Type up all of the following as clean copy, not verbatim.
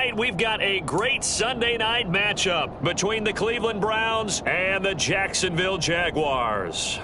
Tonight, we've got a great Sunday night matchup between the Cleveland Browns and the Jacksonville Jaguars.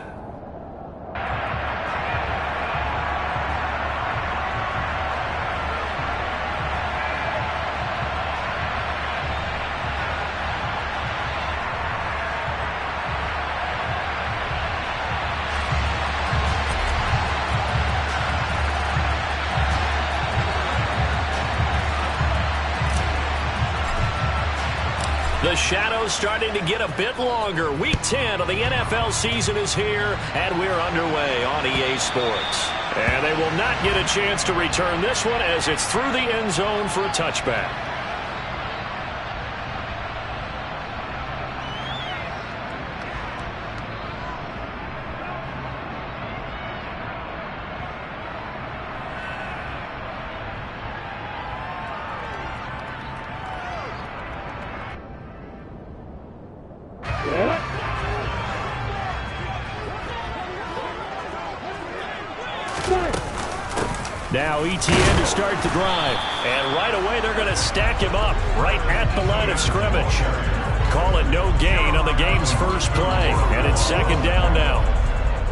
The shadow's starting to get a bit longer. Week 10 of the NFL season is here, and we're underway on EA Sports. And they will not get a chance to return this one as it's through the end zone for a touchback. Now ETN to start the drive. And right away they're going to stack him up right at the line of scrimmage. Call it no gain on the game's first play. And it's second down now.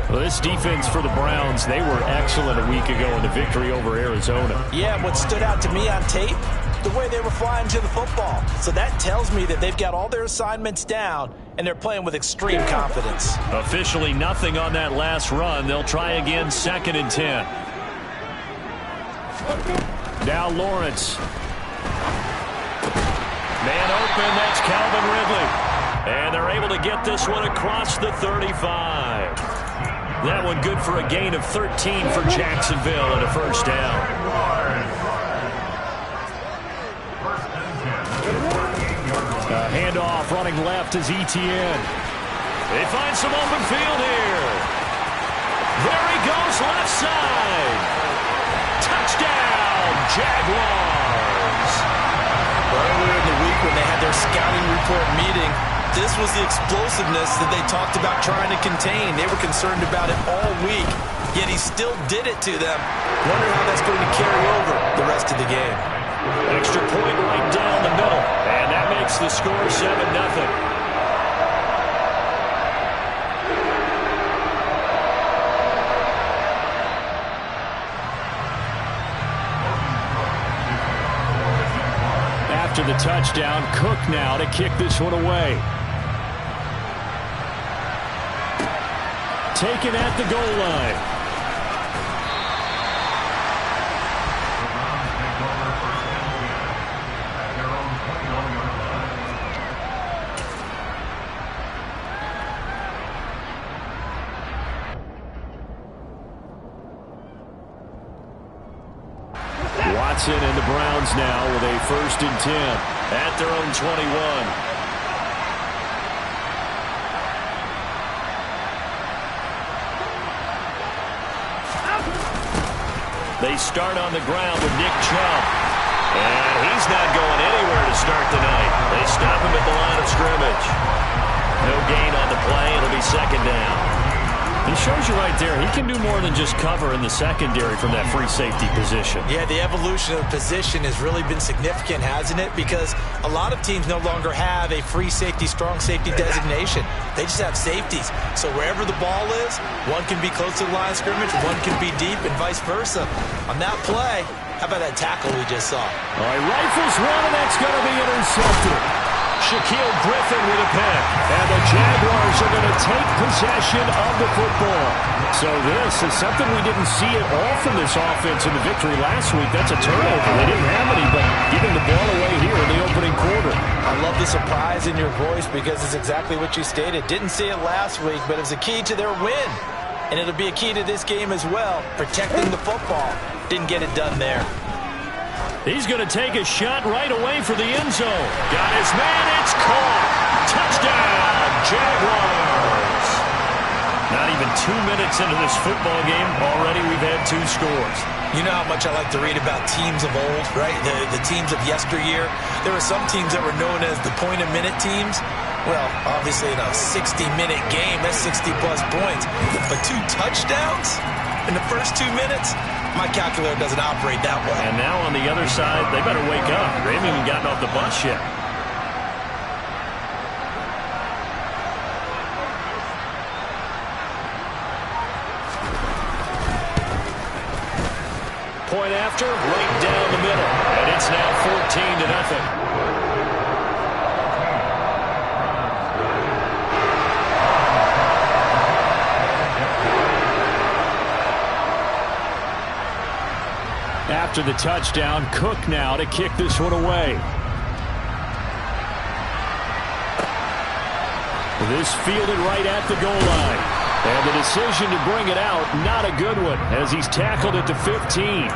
Well, this defense for the Browns, they were excellent a week ago in the victory over Arizona. Yeah, what stood out to me on tape, the way they were flying to the football. So that tells me that they've got all their assignments down, and they're playing with extreme confidence. Officially nothing on that last run. They'll try again 2nd and 10. Now Lawrence. Man open, that's Calvin Ridley. And they're able to get this one across the 35. That one good for a gain of 13 for Jacksonville and a first down. Handoff running left is ETN. They find some open field here. There he goes left side. Touchdown, Jaguars. Earlier in the week when they had their scouting report meeting, this was the explosiveness that they talked about trying to contain. They were concerned about it all week, yet he still did it to them. Wonder how that's going to carry over the rest of the game. Extra point right down the middle, and that makes the score 7-0. After the touchdown, Cook now to kick this one away. Taken at the goal line. Watson and the Browns now with a 1st and 10 at their own 21. They start on the ground with Nick Chubb. And he's not going anywhere to start the night. They stop him at the line of scrimmage. No gain on the play. It'll be 2nd down. He shows you right there, he can do more than just cover in the secondary from that free safety position. Yeah, the evolution of position has really been significant, hasn't it? Because a lot of teams no longer have a free safety, strong safety designation. They just have safeties. So wherever the ball is, one can be close to the line of scrimmage, one can be deep, and vice versa. On that play, how about that tackle we just saw? All right, rifles one, and that's going to be intercepted. Shaquille Griffin with a pick. And the Jaguars are going to take possession of the football. So this is something we didn't see at all from this offense in the victory last week. That's a turnover. They didn't have any, but giving the ball away here in the opening quarter. I love the surprise in your voice because it's exactly what you stated. Didn't see it last week, but it's a key to their win. And it'll be a key to this game as well, protecting the football. Didn't get it done there. He's going to take a shot right away for the end zone. Got his man. It's caught. Touchdown, Jaguars. Not even 2 minutes into this football game, already we've had 2 scores. You know how much I like to read about teams of old, right? The teams of yesteryear. There were some teams that were known as the point-a-minute teams. Well, obviously in a 60-minute game, that's 60-plus points. But 2 touchdowns in the first 2 minutes? My calculator doesn't operate that way. And now on the other side, they better wake up. They haven't even gotten off the bus yet. Point after, right down the middle. And it's now 14-0. After the touchdown, Cook now to kick this one away. This fielded right at the goal line. And the decision to bring it out, not a good one, as he's tackled it to 15.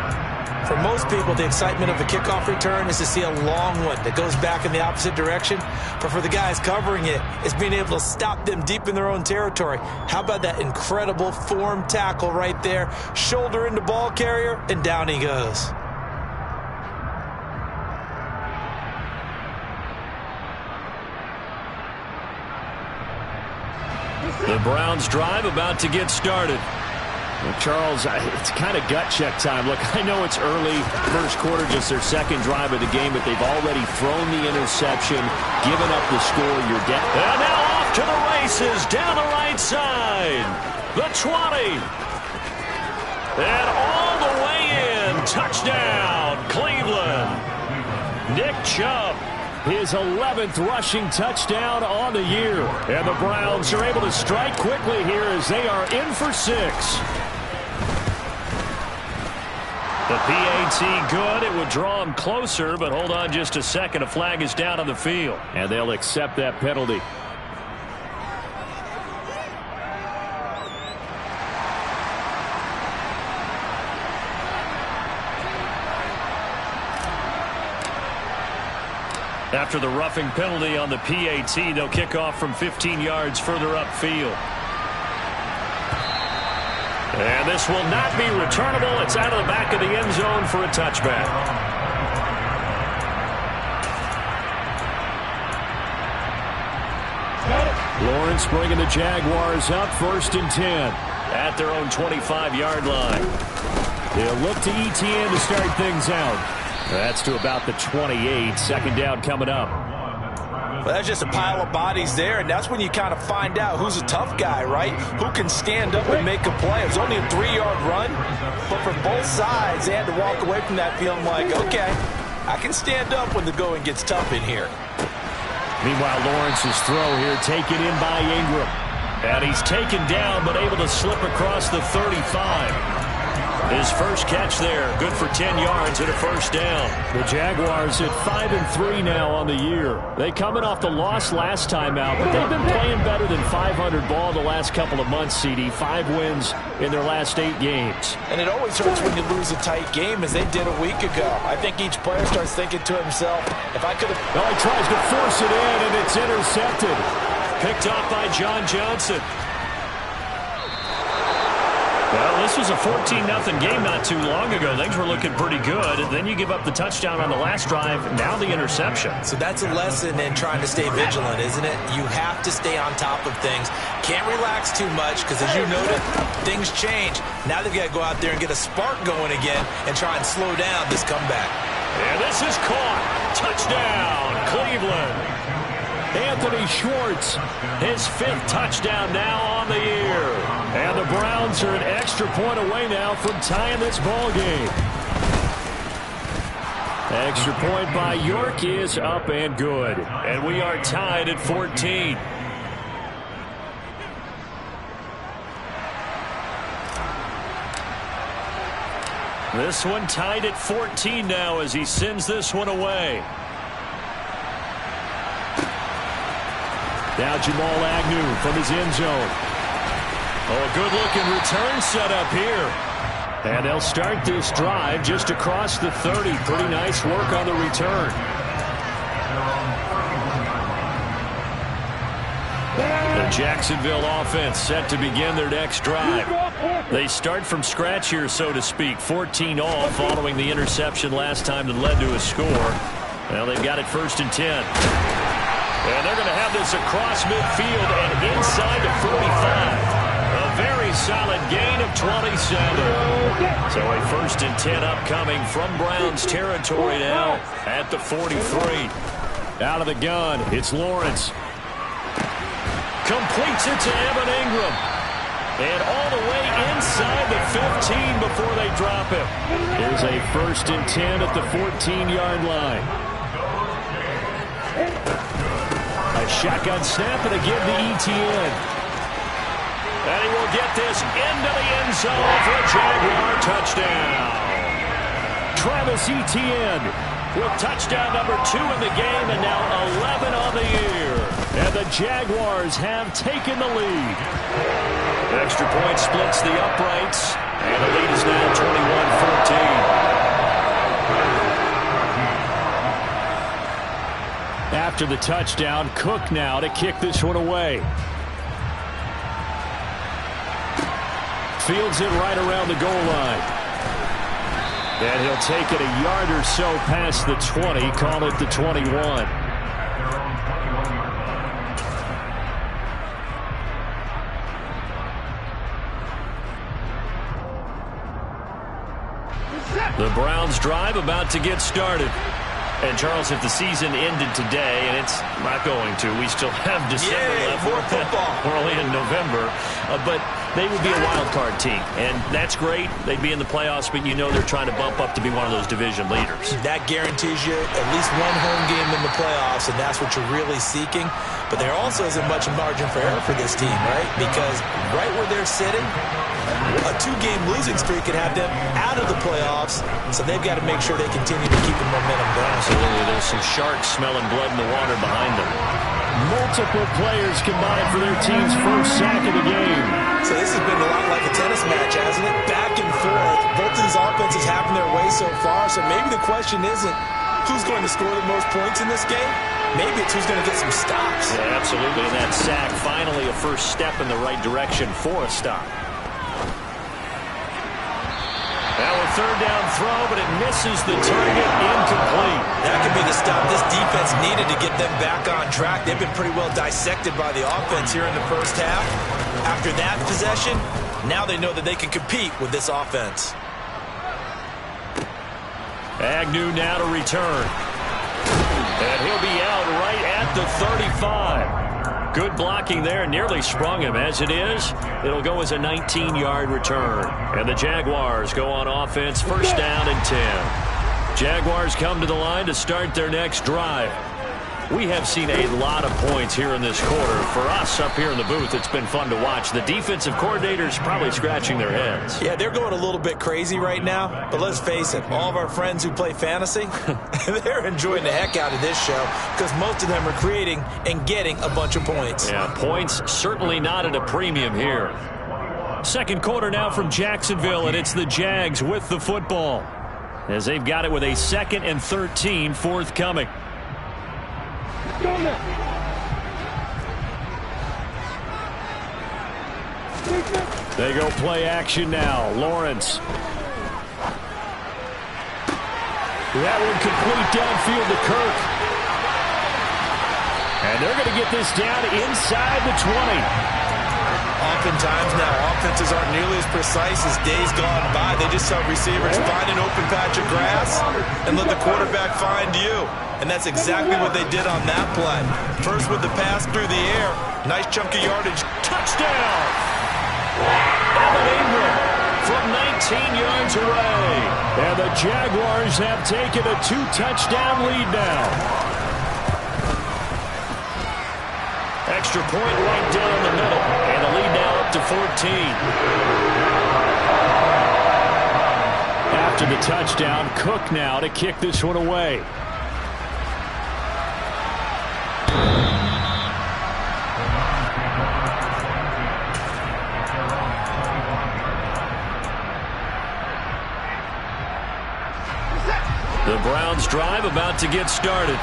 For most people, the excitement of a kickoff return is to see a long one that goes back in the opposite direction. But for the guys covering it, it's being able to stop them deep in their own territory. How about that incredible form tackle right there? Shoulder into ball carrier, and down he goes. The Browns drive about to get started. Well, Charles, it's kind of gut check time. Look, I know it's early, first quarter, just their second drive of the game, but they've already thrown the interception, given up the score. You're down. And now off to the races, down the right side. The 20. And all the way in. Touchdown, Cleveland. Nick Chubb. His 11th rushing touchdown on the year. And the Browns are able to strike quickly here as they are in for 6. The PAT good. It would draw him closer, but hold on just a second. A flag is down on the field. And they'll accept that penalty. After the roughing penalty on the PAT, they'll kick off from 15 yards further upfield. And this will not be returnable. It's out of the back of the end zone for a touchback. Lawrence bringing the Jaguars up 1st and 10 at their own 25-yard line. They'll look to ETN to start things out. That's to about the 28. Second down coming up. Well, that's just a pile of bodies there, and that's when you kind of find out who's a tough guy, right? Who can stand up and make a play. It was only a 3-yard run, but for both sides, they had to walk away from that feeling like, okay, I can stand up when the going gets tough in here. Meanwhile, Lawrence's throw here taken in by Ingram. And he's taken down, but able to slip across the 35. His first catch there, good for 10 yards and a first down. The Jaguars at 5-3 now on the year. They coming off the loss last time out, but they've been playing better than 500 ball the last couple of months, CD. 5 wins in their last 8 games. And it always hurts when you lose a tight game, as they did a week ago. I think each player starts thinking to himself, if I could have... Well, he tries to force it in, and it's intercepted. Picked off by John Johnson. Well, this was a 14-0 game not too long ago. Things were looking pretty good. And then you give up the touchdown on the last drive. Now the interception. So that's a lesson in trying to stay vigilant, isn't it? You have to stay on top of things. Can't relax too much because, as you noted, things change. Now they've got to go out there and get a spark going again and try and slow down this comeback. And this is caught. Touchdown, Cleveland. Anthony Schwartz, his 5th touchdown now on the year. And the Browns are an extra point away now from tying this ball game. Extra point by York is up and good. And we are tied at 14. This one tied at 14 now as he sends this one away. Now Jamal Agnew from his end zone. Oh, good-looking return set up here. And they'll start this drive just across the 30. Pretty nice work on the return. The Jacksonville offense set to begin their next drive. They start from scratch here, so to speak. 14 all following the interception last time that led to a score. Well, they've got it 1st and 10. And they're going to have this across midfield and inside the 45. A very solid gain of 27. So a 1st and 10 upcoming from Browns territory now at the 43. Out of the gun, it's Lawrence. Completes it to Evan Ingram. And all the way inside the 15 before they drop him. There's a 1st and 10 at the 14-yard line. A shotgun snap and again to Etienne. And he will get this into the end zone for a Jaguar touchdown. Travis Etienne with touchdown number 2 in the game and now 11 on the year. And the Jaguars have taken the lead. Extra point splits the uprights. And the lead is now 21-14. After the touchdown, Cook now to kick this one away. Fields it right around the goal line. And he'll take it a yard or so past the 20, call it the 21. The Browns drive about to get started. And, Charles, if the season ended today, and it's not going to, we still have December left. More football. We're only in November. But they would be a wild card team, and that's great. They'd be in the playoffs, but you know they're trying to bump up to be one of those division leaders. That guarantees you at least one home game in the playoffs, and that's what you're really seeking. But there also isn't much margin for error for this team, right? Because right where they're sitting, a 2-game losing streak could have them out of the playoffs, so they've got to make sure they continue to keep the momentum going. Absolutely. There's some sharks smelling blood in the water behind them. Multiple players combined for their team's first sack of the game. So this has been a lot like a tennis match, hasn't it? Back and forth. Both these offenses having their way so far, so maybe the question isn't who's going to score the most points in this game. Maybe it's who's going to get some stops. Yeah, absolutely. And that sack, finally a first step in the right direction for a stop. Now a 3rd down throw, but it misses the target, incomplete. That could be the stop this defense needed to get them back on track. They've been pretty well dissected by the offense here in the first half. After that possession, now they know that they can compete with this offense. Agnew now to return. And he'll be out right at the 35. Good blocking there, nearly sprung him. As it is, it'll go as a 19-yard return. And the Jaguars go on offense, 1st down and 10. Jaguars come to the line to start their next drive. We have seen a lot of points here in this quarter. For us up here in the booth, it's been fun to watch. The defensive coordinators probably scratching their heads. Yeah, they're going a little bit crazy right now. But let's face it, all of our friends who play fantasy, they're enjoying the heck out of this show because most of them are creating and getting a bunch of points. Yeah, points certainly not at a premium here. 2nd quarter now from Jacksonville, and it's the Jags with the football as they've got it with a 2nd and 13 forthcoming. They go play action now. Lawrence. That one complete downfield to Kirk. And they're going to get this down inside the 20. Oftentimes now, offenses aren't nearly as precise as days gone by. They just tell receivers, find an open patch of grass and let the quarterback find you. And that's exactly what they did on that play. First with the pass through the air. Nice chunk of yardage. Touchdown! Evan Ingram from 19 yards away. And the Jaguars have taken a 2-touchdown lead now. Extra point right down the middle. And the lead now up to 14. After the touchdown, Cook now to kick this one away. The Browns drive about to get started.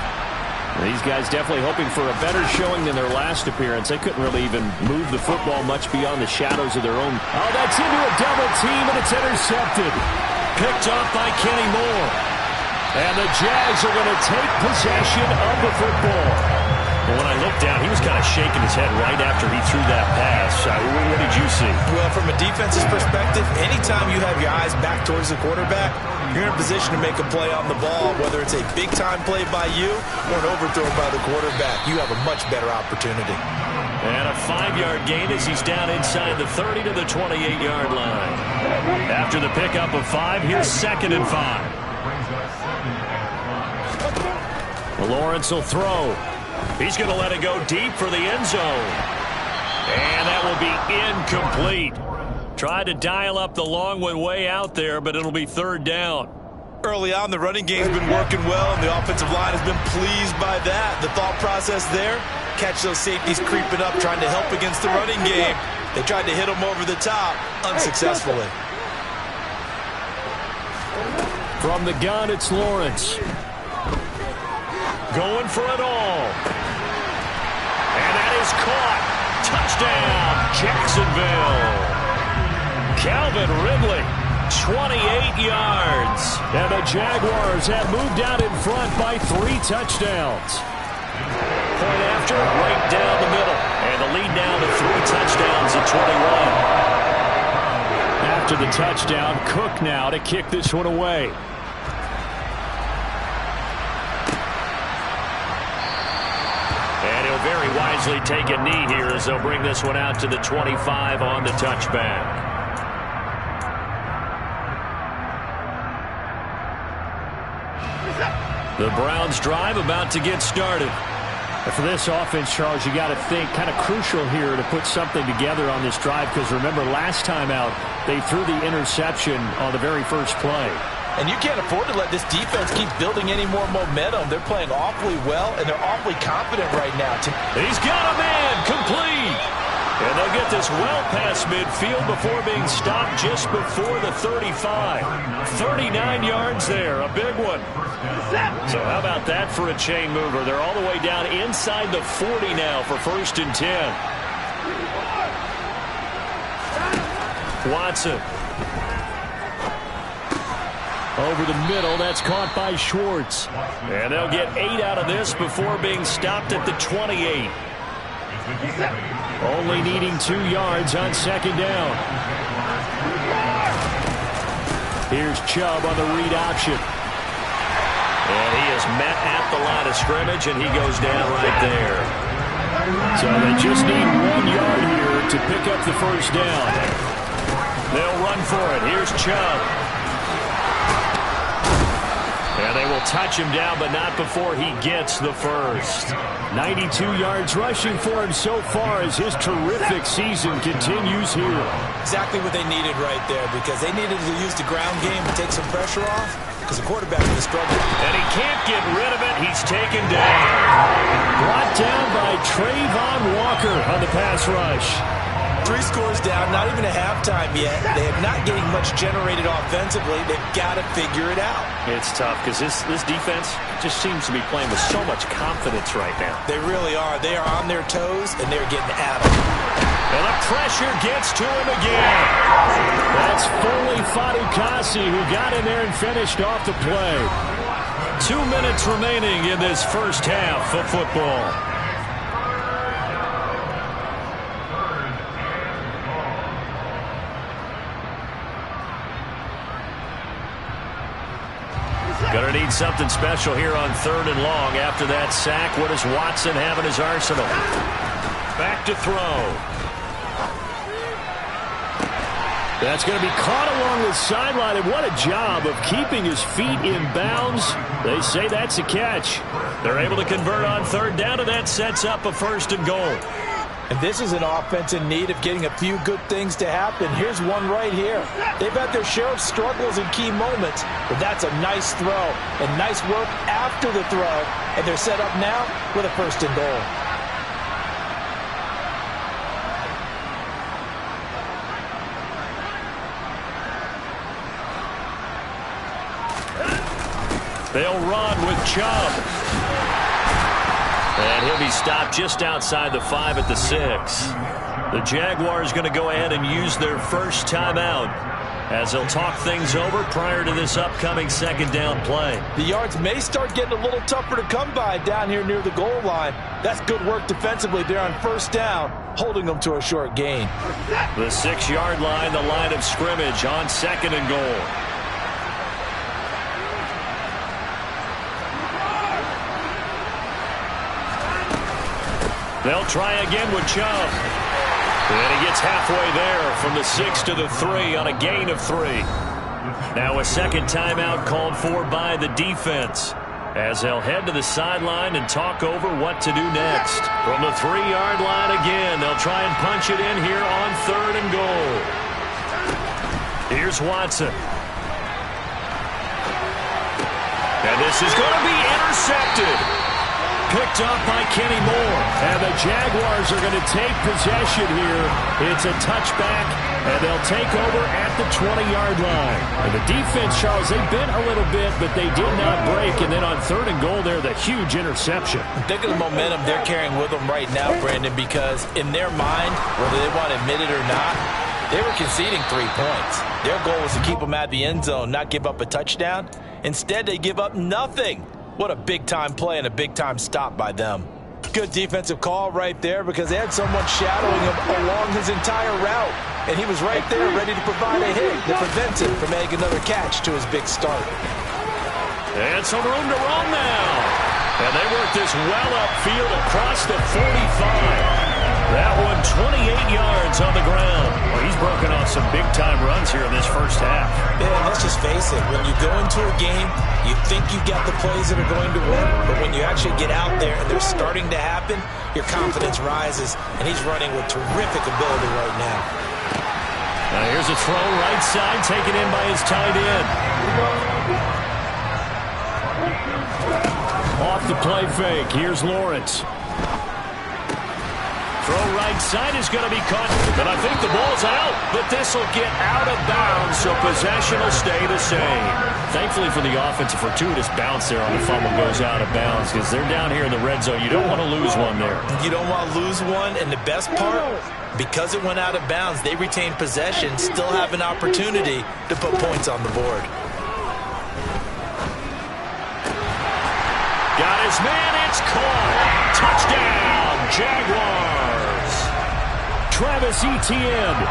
These guys definitely hoping for a better showing than their last appearance. They couldn't really even move the football much beyond the shadows of their own. Oh, that's into a double team, and it's intercepted. Picked off by Kenny Moore. And the Jags are going to take possession of the football. Well, when I looked down, he was kind of shaking his head right after he threw that pass. What did you see? Well, from a defense's perspective, anytime you have your eyes back towards the quarterback, you're in a position to make a play on the ball, whether it's a big-time play by you or an overthrow by the quarterback. You have a much better opportunity. And a 5-yard gain as he's down inside the 30 to the 28-yard line. After the pickup of 5, here's 2nd and 5. Lawrence will throw. He's going to let it go deep for the end zone. And that will be incomplete. Tried to dial up the long one way out there, but it'll be 3rd down. Early on, the running game's been working well, and the offensive line has been pleased by that. The thought process there, catch those safeties creeping up, trying to help against the running game. They tried to hit them over the top, unsuccessfully. From the gun, it's Lawrence. Going for it all. And that is caught. Touchdown, Jacksonville. Calvin Ridley, 28 yards. And the Jaguars have moved out in front by 3 touchdowns. Point after, right down the middle. And the lead now to 3 touchdowns at 21. After the touchdown, Cook now to kick this one away. And he'll very wisely take a knee here as they'll bring this one out to the 25 on the touchback. The Browns drive about to get started. For this offense, Charles, you got to think kind of crucial here to put something together on this drive, because remember last time out they threw the interception on the very first play. And you can't afford to let this defense keep building any more momentum. They're playing awfully well, and they're awfully confident right now. He's got a man, complete. And they'll get this well past midfield before being stopped just before the 35. 39 yards there, a big one. So how about that for a chain mover? They're all the way down inside the 40 now for 1st and 10. Watson. Over the middle, that's caught by Schwartz. And they'll get 8 out of this before being stopped at the 28. Only needing 2 yards on 2nd down. Here's Chubb on the read option. And he is met at the line of scrimmage, and he goes down right there. So they just need 1 yard here to pick up the 1st down. They'll run for it. Here's Chubb. And they will touch him down, but not before he gets the 1st. 92 yards rushing for him so far as his terrific season continues here. Exactly what they needed right there, because they needed to use the ground game to take some pressure off, because the quarterback was struggling. And he can't get rid of it. He's taken down. Brought down by Trayvon Walker on the pass rush. 3 scores down, not even a halftime yet. They are not getting much generated offensively. They've got to figure it out. It's tough because this defense just seems to be playing with so much confidence right now. They really are. They are on their toes, and they're getting at them. And the pressure gets to him again. That's Foley Fadukasi who got in there and finished off the play. 2 minutes remaining in this first half of football. Going to need something special here on 3rd and long. After that sack, what does Watson have in his arsenal? Back to throw. That's going to be caught along the sideline, and what a job of keeping his feet in bounds. They say that's a catch. They're able to convert on 3rd down, and that sets up a 1st and goal. And this is an offense in need of getting a few good things to happen. Here's one right here. They've had their share of struggles in key moments, but that's a nice throw and nice work after the throw. And they're set up now with a 1st and goal. They'll run with Chubb. And he'll be stopped just outside the 5 at the 6. The Jaguars going to go ahead and use their first timeout. as they'll talk things over prior to this upcoming second down play. The yards may start getting a little tougher to come by down here near the goal line. That's good work defensively there on first down, holding them to a short gain. The 6-yard line, the line of scrimmage on second and goal. They'll try again with Chubb. And he gets halfway there from the 6 to the 3 on a gain of 3. Now a second timeout called for by the defense, as they'll head to the sideline and talk over what to do next. From the 3-yard line again, they'll try and punch it in here on third and goal. Here's Watson. And this is going to be intercepted. Picked up by Kenny Moore. And the Jaguars are going to take possession here. It's a touchback, and they'll take over at the 20-yard line. And the defense, Charles, they bent a little bit, but they did not break. And then on third and goal there, the huge interception. Think of the momentum they're carrying with them right now, Brandon, because in their mind, whether they want to admit it or not, they were conceding 3 points. Their goal was to keep them at the end zone, not give up a touchdown. Instead, they give up nothing. What a big-time play and a big-time stop by them. Good defensive call right there because they had someone shadowing him along his entire route. And he was right there ready to provide a hit to prevent him from making another catch to his big start. And some room to run now. And they work this well upfield across the 45. That one 28 yards on the ground. Well, he's broken off some big-time runs here in this first half. Yeah, and let's just face it. When you go into a game, you think you've got the plays that are going to win. But when you actually get out there and they're starting to happen, your confidence rises. And he's running with terrific ability right now. Now here's a throw right side, taken in by his tight end. Off the play fake. Here's Lawrence. Throw right side is going to be caught. But I think the ball's out. But this will get out of bounds, so possession will stay the same. Thankfully for the offense, a fortuitous bounce there on the fumble goes out of bounds because they're down here in the red zone. You don't want to lose one there. You don't want to lose one. And the best part, because it went out of bounds, they retain possession, still have an opportunity to put points on the board. Got his man. It's caught. Touchdown, Jaguars. Travis Etienne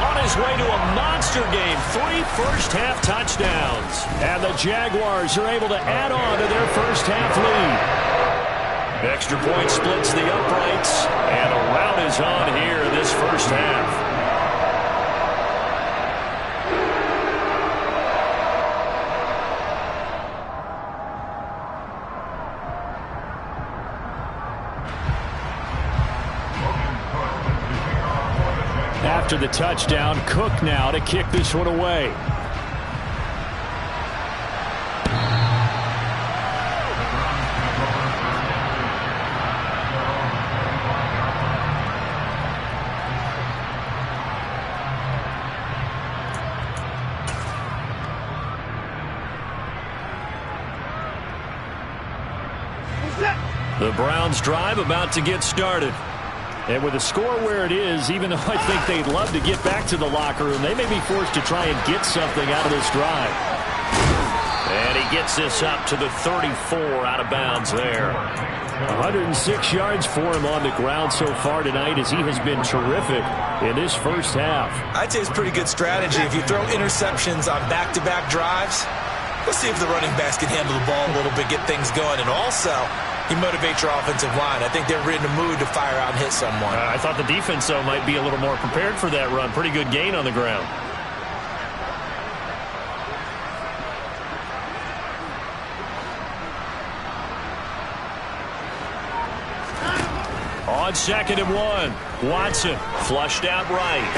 on his way to a monster game. 3 first-half touchdowns. And the Jaguars are able to add on to their first-half lead. Extra point splits the uprights. And a rout is on here in this first half. After the touchdown, Cook now to kick this one away. The Browns drive about to get started. And with the score where it is, even though I think they'd love to get back to the locker room, they may be forced to try and get something out of this drive. And he gets this up to the 34 out of bounds there. 106 yards for him on the ground so far tonight as he has been terrific in this first half. I'd say it's pretty good strategy. If you throw interceptions on back-to-back drives, let's see if the running backs can handle the ball a little bit, get things going. And also, you motivate your offensive line. I think they're in the mood to fire out and hit someone. I thought the defense, though, might be a little more prepared for that run. Pretty good gain on the ground. On 2nd and 1, Watson flushed out right.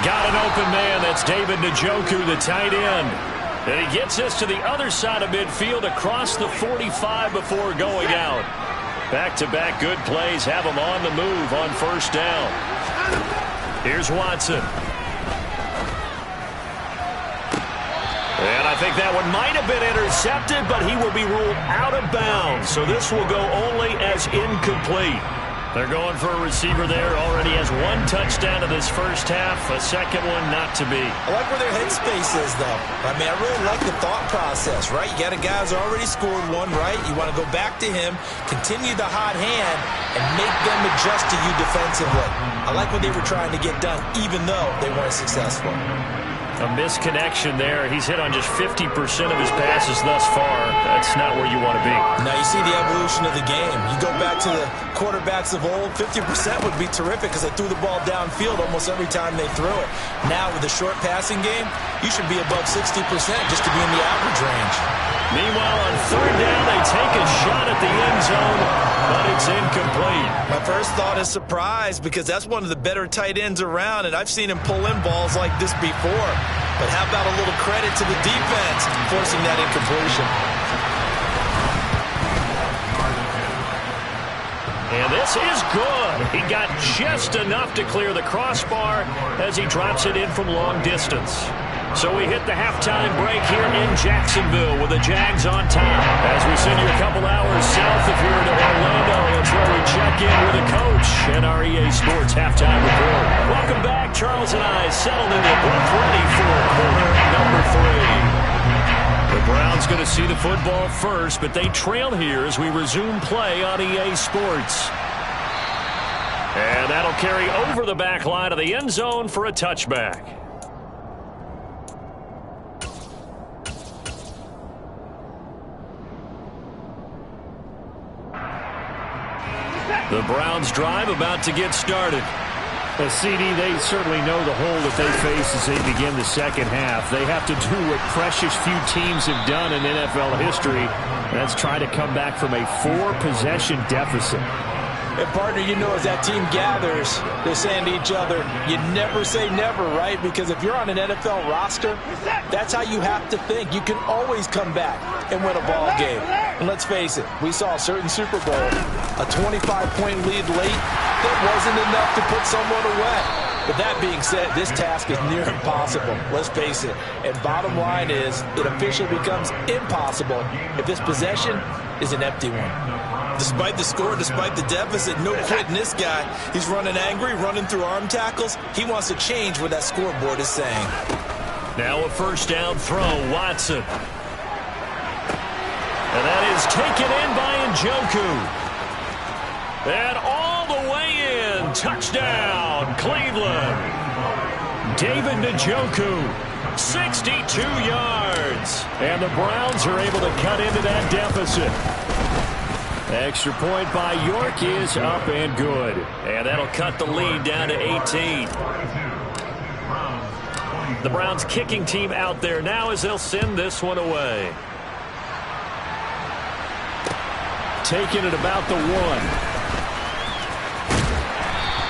Got an open man. That's David Njoku, the tight end. And he gets this to the other side of midfield across the 45 before going out. Back-to-back good plays have him on the move on first down. Here's Watson. And I think that one might have been intercepted, but he will be ruled out of bounds. So this will go only as incomplete. They're going for a receiver there. Already has one touchdown in this first half. A second one not to be. I like where their headspace is, though. I mean, I really like the thought process, right? You got a guy who's already scored one, right? You want to go back to him, continue the hot hand, and make them adjust to you defensively. I like what they were trying to get done, even though they weren't successful. A misconnection there. He's hit on just 50% of his passes thus far. That's not where you want to be. Now you see the evolution of the game. You go back to the quarterbacks of old, 50% would be terrific because they threw the ball downfield almost every time they threw it. Now with the short passing game, you should be above 60% just to be in the average range. Meanwhile, on third down, they take a shot at the end zone, but it's incomplete. My first thought is surprise because that's one of the better tight ends around, and I've seen him pull in balls like this before. But how about a little credit to the defense forcing that incompletion? And this is good. He got just enough to clear the crossbar as he drops it in from long distance. So we hit the halftime break here in Jacksonville with the Jags on top. As we send you a couple hours south of here to Orlando, that's where we check in with the coach and our EA Sports halftime report. Welcome back. Charles and I settled in at both ready for quarter number 3. The Browns going to see the football first, but they trail here as we resume play on EA Sports. And that'll carry over the back line of the end zone for a touchback. The Browns drive about to get started. CD, they certainly know the hole that they face as they begin the second half. They have to do what precious few teams have done in NFL history. That's try to come back from a 4-possession deficit. And, partner, you know as that team gathers, they're saying to each other, you never say never, right? Because if you're on an NFL roster, that's how you have to think. You can always come back and win a ball game. And let's face it, we saw a certain Super Bowl, a 25-point lead late, that wasn't enough to put someone away. But that being said, this task is near impossible. Let's face it. And bottom line is, it officially becomes impossible if this possession is an empty one. Despite the score, despite the deficit, no quitting this guy. He's running angry, running through arm tackles. He wants to change what that scoreboard is saying. Now a first down throw, Watson. And that is taken in by Njoku. And all the way in. Touchdown, Cleveland. David Njoku, 62 yards. And the Browns are able to cut into that deficit. Extra point by York is up and good. And that'll cut the lead down to 18. The Browns kicking team out there now as they'll send this one away. Taking it about the 1.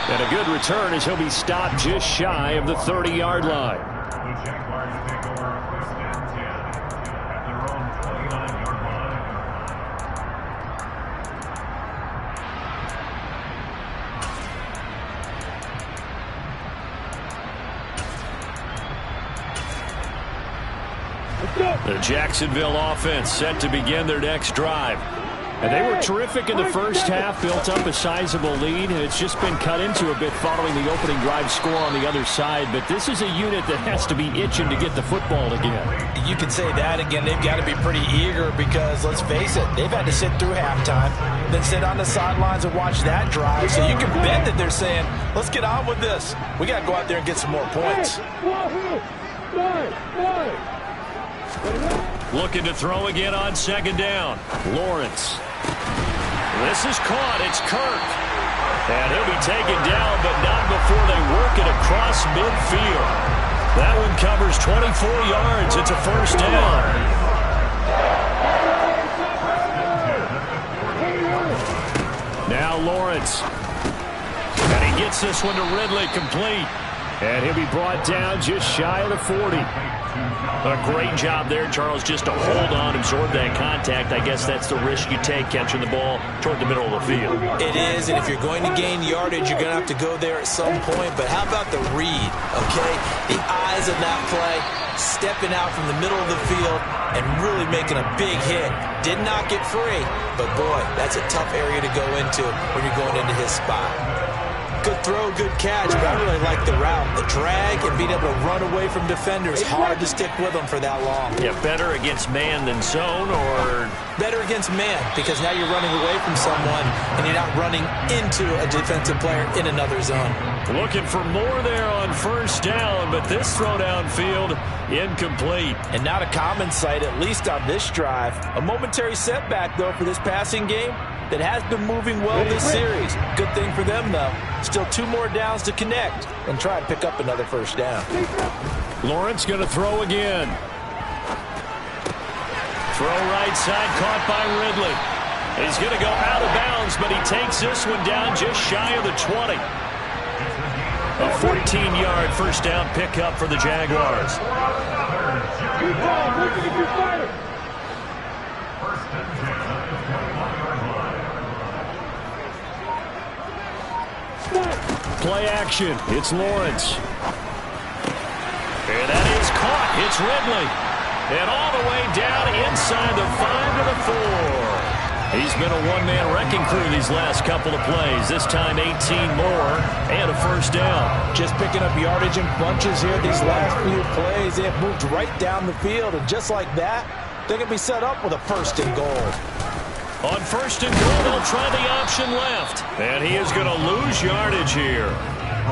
And a good return as he'll be stopped just shy of the 30-yard line. The Jacksonville offense set to begin their next drive. And they were terrific in the first half, built up a sizable lead, and it's just been cut into a bit following the opening drive score on the other side. But this is a unit that has to be itching to get the football again. You can say that again. They've got to be pretty eager because, let's face it, they've had to sit through halftime, then sit on the sidelines and watch that drive. So you can bet that they're saying, let's get on with this. We got to go out there and get some more points. Looking to throw again on second down. Lawrence. This is caught. It's Kirk. And he'll be taken down, but not before they work it across midfield. That one covers 24 yards. It's a first down. Now Lawrence. And he gets this one to Ridley complete. And he'll be brought down just shy of the 40. A great job there, Charles, just to hold on, absorb that contact. I guess that's the risk you take catching the ball toward the middle of the field. It is, and if you're going to gain yardage, you're going to have to go there at some point. But how about the read, okay? The eyes of that play, stepping out from the middle of the field, and really making a big hit. Did not get free, but boy, that's a tough area to go into when you're going into his spot. Good throw, good catch, but I really like the route. The drag and being able to run away from defenders, hard to stick with them for that long. Yeah, better against man than zone, or? Better against man, because now you're running away from someone and you're not running into a defensive player in another zone. Looking for more there on first down, but this throw downfield incomplete. And not a common sight, at least on this drive. A momentary setback, though, for this passing game that has been moving well this series. Good thing for them, though. Still 2 more downs to connect and try and pick up another first down. Lawrence going to throw again. Throw right side, caught by Ridley. He's going to go out of bounds, but he takes this one down just shy of the 20. A 14-yard first down pickup for the Jaguars. Play action. It's Lawrence. And that is caught. It's Ridley. And all the way down inside the 5 to the 4. He's been a one-man wrecking crew these last couple of plays. This time 18 more and a first down. Just picking up yardage in bunches here these last few plays. They have moved right down the field, and just like that, they can be set up with a first and goal. On first and goal, they'll try the option left. And he is going to lose yardage here.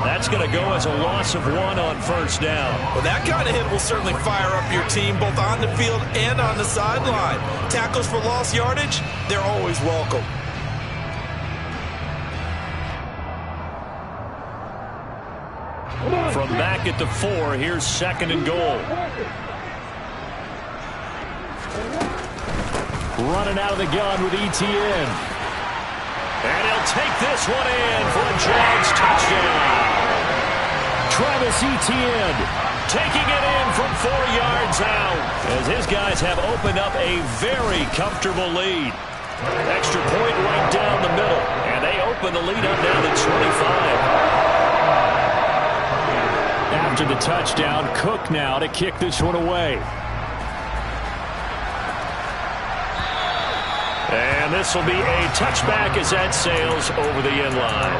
That's going to go as a loss of 1 on first down. Well, that kind of hit will certainly fire up your team both on the field and on the sideline. Tackles for lost yardage, they're always welcome. From back at the 4, here's second and goal. Running out of the gun with ETN. And he'll take this one in for a Jags touchdown. Travis Etienne taking it in from 4 yards out as his guys have opened up a very comfortable lead. Extra point right down the middle, and they open the lead up now to 25. After the touchdown, Cook now to kick this one away. And this will be a touchback as that sails over the end line.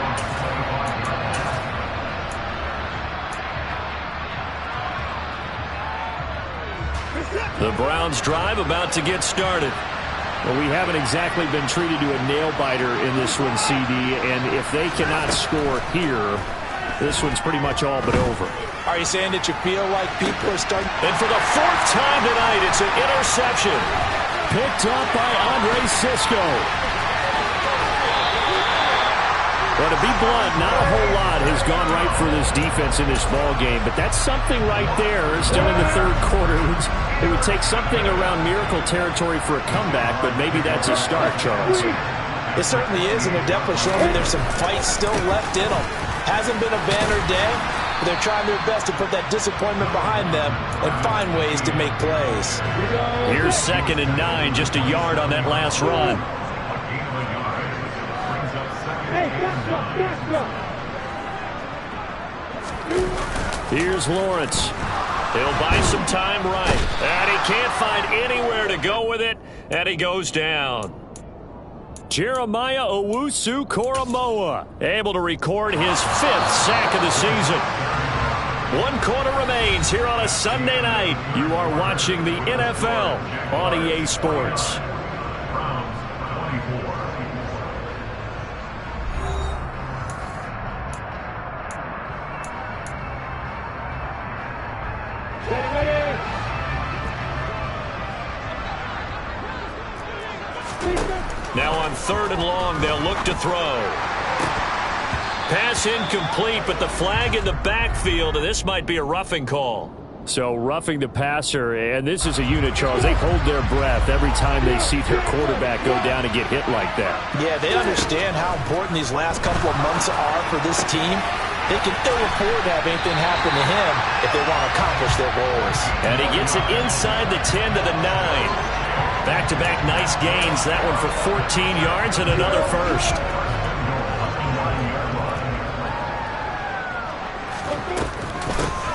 The Browns drive about to get started. Well, we haven't exactly been treated to a nail-biter in this one, CD, and if they cannot score here, this one's pretty much all but over. Are you saying that you feel like people are starting? And for the 4th time tonight, it's an interception. Picked up by Andre Sisco. Well, to be blunt, not a whole lot has gone right for this defense in this ball game, but that's something right there. Still in the 3rd quarter. It would take something around miracle territory for a comeback, but maybe that's a start, Charles. It certainly is, and they're definitely showing me there's some fight still left in them. Hasn't been a banner day, but they're trying their best to put that disappointment behind them and find ways to make plays. Here's 2nd and 9, just a yard on that last run. Here's Lawrence. He'll buy some time right. And he can't find anywhere to go with it, and he goes down. Jeremiah Owusu-Koramoah able to record his 5th sack of the season. 1 quarter remains here on a Sunday night. You are watching the NFL on EA Sports. Now on 3rd and long, they'll look to throw. Pass incomplete, but the flag in the backfield, and this might be a roughing call. So roughing the passer, and this is a unit, Charles. They hold their breath every time they see their quarterback go down and get hit like that. Yeah, they understand how important these last couple of months are for this team. They can ill afford to have anything happen to him if they want to accomplish their goals. And he gets it inside the 10 to the 9. Back-to-back nice gains. That one for 14 yards and another first.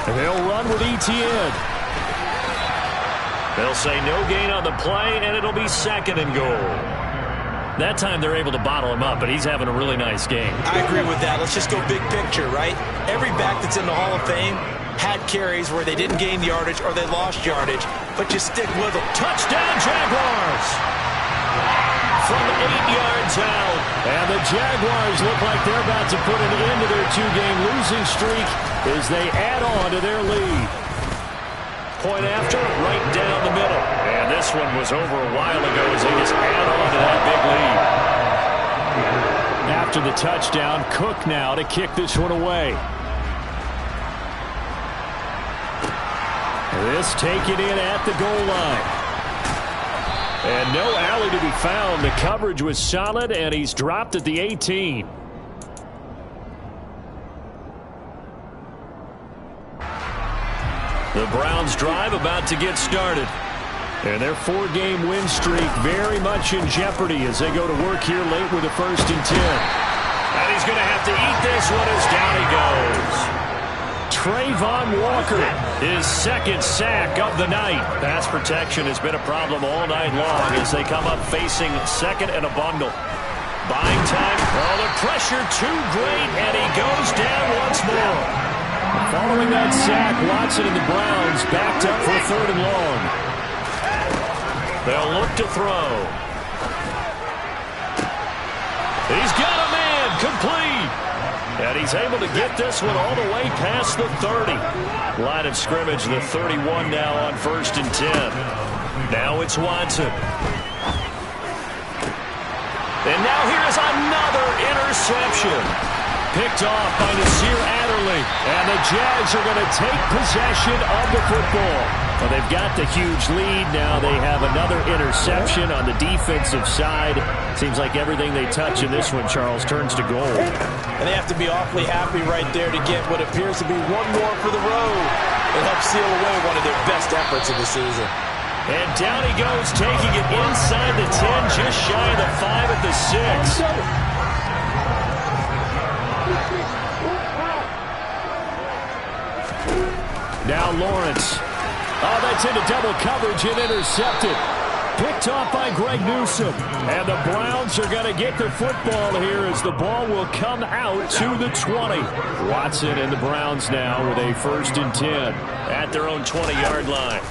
And they'll run with ETN. They'll say no gain on the play, and it'll be 2nd and goal. That time they're able to bottle him up, but he's having a really nice game. I agree with that. Let's just go big picture, right? Every back that's in the Hall of Fame had carries where they didn't gain yardage or they lost yardage, but you stick with them. Touchdown, Jaguars! From 8 yards out. And the Jaguars look like they're about to put an end to their 2-game losing streak as they add on to their lead. Point after, right down the middle. And this one was over a while ago as they just add on to that big lead. After the touchdown, Cook now to kick this one away. This taken in at the goal line. And no alley to be found. The coverage was solid, and he's dropped at the 18. The Browns' drive about to get started. And their 4-game win streak very much in jeopardy as they go to work here late with a 1st and 10. And he's going to have to eat this one as down he goes. Trayvon Walker, his 2nd sack of the night. Pass protection has been a problem all night long as they come up facing 2nd and a bundle. Buying time. Oh, the pressure too great, and he goes down once more. Following that sack, Watson and the Browns backed up for 3rd and long. They'll look to throw. He's got a man, complete. And he's able to get this one all the way past the 30. Line of scrimmage, the 31 now on 1st and 10. Now it's Watson. And now here's another interception. Picked off by Nasir Adderley. And the Jags are going to take possession of the football. Well, they've got the huge lead. Now they have another interception on the defensive side. Seems like everything they touch in this one, Charles, turns to gold. And they have to be awfully happy right there to get what appears to be one more for the road. It helps seal away one of their best efforts of the season. And down he goes, taking it inside the 10, just shy of the 5 at the 6. Now Lawrence. Oh, that's into double coverage and intercepted. Picked off by Greg Newsome. And the Browns are going to get the football here as the ball will come out to the 20. Watson and the Browns now with a 1st and 10 at their own 20-yard line.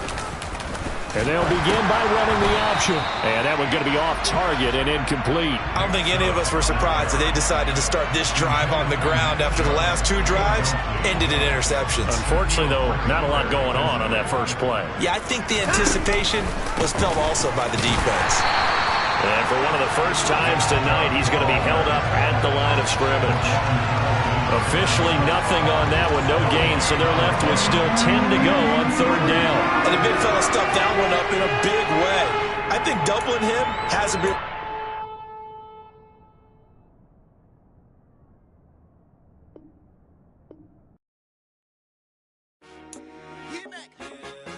And they'll begin by running the option. And that one's going to be off target and incomplete. I don't think any of us were surprised that they decided to start this drive on the ground after the last 2 drives ended in interceptions. Unfortunately, though, not a lot going on that first play. Yeah, I think the anticipation was felt also by the defense. And for one of the first times tonight, he's going to be held up at the line of scrimmage. Officially nothing on that one, no gain, so they're left with still 10 to go on 3rd down. And the big fella stuffed that one up in a big way. I think doubling him has a bit.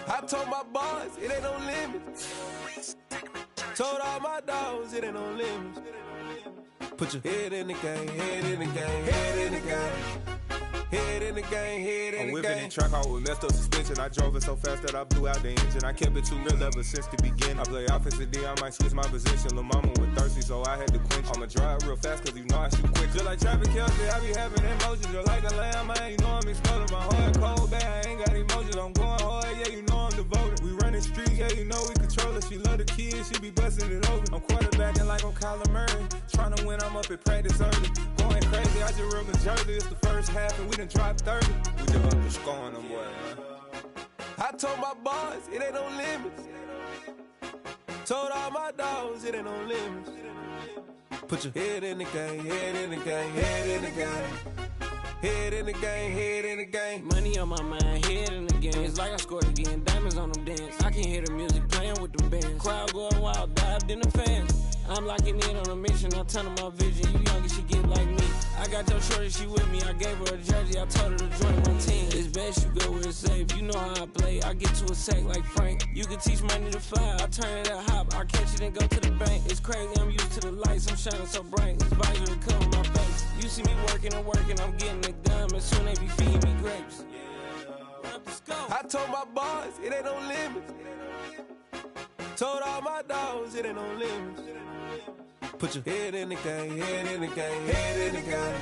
I told my boys it ain't no limits. Told all my dogs it ain't no limits. Put your head in the game, head in the game, head in the game. Head in the game, head in the game. I'm whipping the track out with messed up suspension. I drove it so fast that I blew out the engine. I kept it too real ever since the beginning. I play offensive D, I might switch my position. Lil' mama was thirsty, so I had to quench. I'ma drive real fast, cause you know I shoot quick. Just like Travis Kelce, I be having emotions. Just like a lamb, man, you know I'm exploding. My heart cold, bad, I ain't got emotions. I'm going hard, yeah, you know I'm devoted. We running streets, yeah, you know we control it. She love the kids, she be busting it over. I'm quarterbacking like I'm Kyler Murray. Trying to win, I'm up at practice early. Going crazy, I just real the jersey. It's the first half, and we done dropped 30. We just underscoring them, boy, man. I told my boys it ain't no limits. Told all my dogs it ain't no limits. Put your head in the game, head in the game, head in the game. Head in the game, head in the game. Money on my mind, head in the game. It's like I scored again, diamonds on them dance. I can hear the music playing with them bands. Crowd going wild, dived in the fans. I'm locking in on a mission, I'm telling my vision. You young and she get like me. I got your shorty, she with me. I gave her a jersey, I told her to join my team. It's best you go where it's safe. You know how I play, I get to a sack like Frank. You can teach money to fly, I turn it up hop. I catch it and go to the bank. It's crazy, I'm used to the lights, I'm shining so bright. This visor to cover my face. You see me working and working, I'm getting it done. And soon they be feeding me grapes. Run up the sky. I told my boys, it ain't no limits. Told all my dogs, it ain't no limits. Put your head in the game, head in the game, head in the game.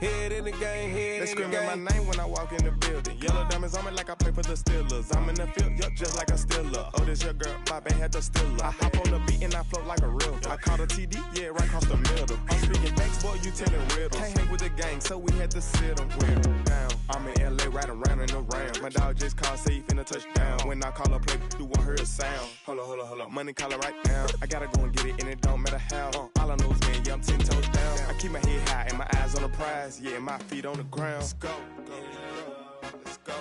Head in the game, head in the game. They screaming my name when I walk in the building. Yellow diamonds on me like I play for the Steelers. I'm in the field, yup, just like a Steeler. Oh, this your girl, my band had the Steeler. I hop on the beat and I float like a river. I caught a TD, yeah, right across the middle. I'm speaking facts, boy, you telling riddles. Can't hang with the gang, so we had to sit them down. I'm in LA, riding around in the Ram. My dog just called, say he finna touchdown. When I call a play, you won't hear a sound. Hold up, money calling right now. I gotta go and get it, and it don't matter how. All I know is, man, yeah, I'm 10 toes down. I keep my head high and my eyes on the prize. Yeah, and my feet on the ground. Let's go.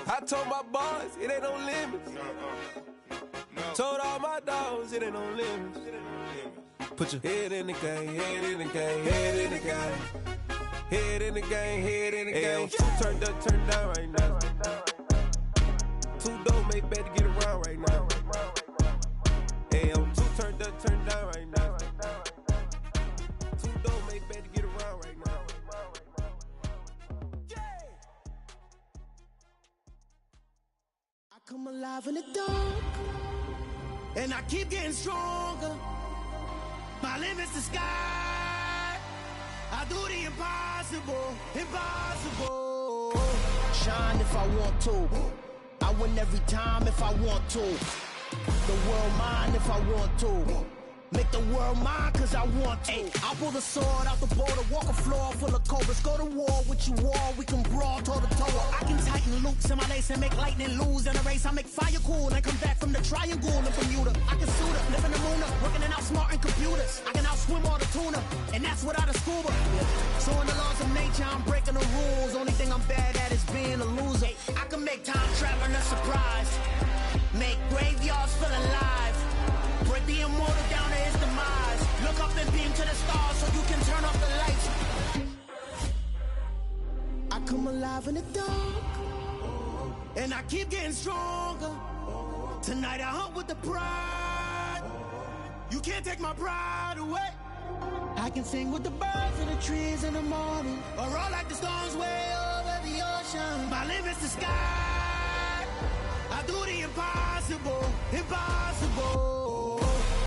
I told my boys, it ain't no limits. Told all my dogs, it ain't no limits. Put your head in the game, head in the game, head in the game. Head in the game, head in the game. Turned up, turned down right now. Too dope, make better get around right now. Hey, I'm too turned up, turned down right now. Too dope, make better get around right now. I come alive in the dark, and I keep getting stronger. My limit's the sky. I do the impossible, impossible. Shine if I want to. I win every time if I want to. The world mine if I want to. Make the world mine cause I want to. Ay, I'll pull the sword out the border, walk a floor full of cobras. Go to war with you all, we can brawl toe to toe. I can tighten loops in my lace and make lightning lose in a race. I make fire cool and come back from the triangle in Bermuda. I can suit up, live in the moon up, working and outsmarting computers. I can outswim all the tuna, and that's without a scuba. So in the laws of nature, I'm breaking the rules. Only thing I'm bad at is being a loser. I can make time traveling a surprise, make graveyards feel alive. Break the immortal down to his demise. Look up and beam to the stars so you can turn off the lights. I come alive in the dark, and I keep getting stronger. Tonight I hunt with the pride. You can't take my pride away. I can sing with the birds and the trees in the morning, or roll like the storms way over the ocean. My limit's the sky. I do the impossible, impossible.